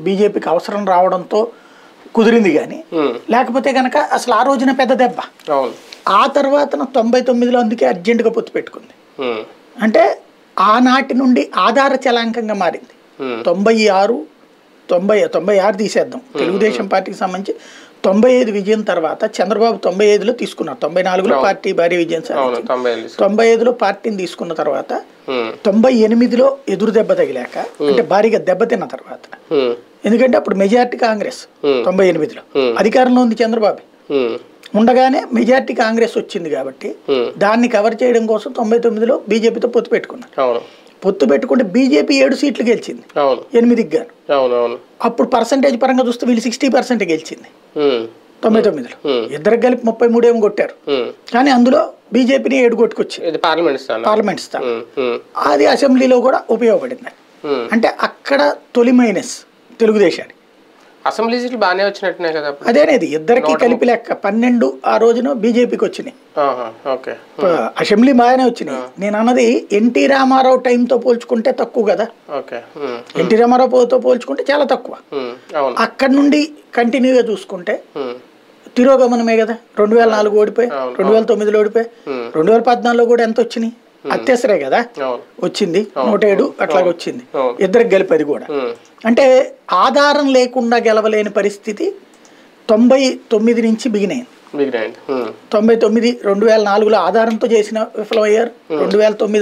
బీజేపీకి అవసరం రావడంతో కుదిరింది కానీ లేకపోతే కనుక అసలు ఆ రోజున పెద్ద దెబ్బ. ఆ తర్వాత 99లో అందుకే అర్జెంటుగా పొత్తు పెట్టుకుంది. అంటే ఆనాటి నుండి ఆధార చలాంకంగా మారింది. 96 తీసేద్దాం, తెలుగుదేశం పార్టీకి సంబంధించి 95 విజయం తర్వాత చంద్రబాబు 95లో తీసుకున్నారు. 94లో పార్టీ భారీ విజయం సాధించింది. 95లో పార్టీని తీసుకున్న తర్వాత 98లో ఎదురు దెబ్బ తగిలాక, అంటే భారీగా దెబ్బతిన్న తర్వాత, ఎందుకంటే అప్పుడు మెజార్టీ కాంగ్రెస్ 98లో అధికారంలో ఉంది చంద్రబాబు ఉండగానే మెజార్టీ కాంగ్రెస్ వచ్చింది కాబట్టి దాన్ని కవర్ చేయడం కోసం 99లో బీజేపీతో పొత్తు పెట్టుకున్నారు. పొత్తు పెట్టుకుంటే బీజేపీ 7 సీట్లు గెలిచింది, 8కి గాను. అప్పుడు పర్సంటేజ్ పరంగా చూస్తే వీళ్ళు 60% గెలిచింది 99లో. ఇద్దరికి కలిపి 33 ఏమో కొట్టారు, కానీ అందులో బీజేపీని 7 కొట్టుకొచ్చింది పార్లమెంట్ స్థానం. అది అసెంబ్లీలో కూడా ఉపయోగపడింది. అంటే అక్కడ తొలి మైనస్ తెలుగుదేశానికి. అసెంబ్లీ సీట్లు బాగానే వచ్చినట్టున్నాయి కదా. అదేనేది ఇద్దరికి కలిపి లెక్క 12 ఆ రోజున బీజేపీకి వచ్చినాయి. అసెంబ్లీ బాగానే వచ్చినాయి. నేను అన్నది ఎన్టీ రామారావు టైంతో పోల్చుకుంటే తక్కువ కదా. ఎన్టీ రామారావుతో పోల్చుకుంటే చాలా తక్కువ. అక్కడ నుండి కంటిన్యూగా చూసుకుంటే తిరోగమనమే కదా. 2004 ఓడిపోయి, 2009లో ఓడిపోయి, 2014లో కూడా ఎంత వచ్చినాయి? అత్యవసరే కదా వచ్చింది, 107 అట్లాగ వచ్చింది ఇద్దరికి కలిపి. అది కూడా అంటే ఆధారం లేకుండా గెలవలేని పరిస్థితి 99 నుంచి బిగినైంది. 99 2004లో ఆధారంతో చేసిన విఫలమయ్యారు, 2009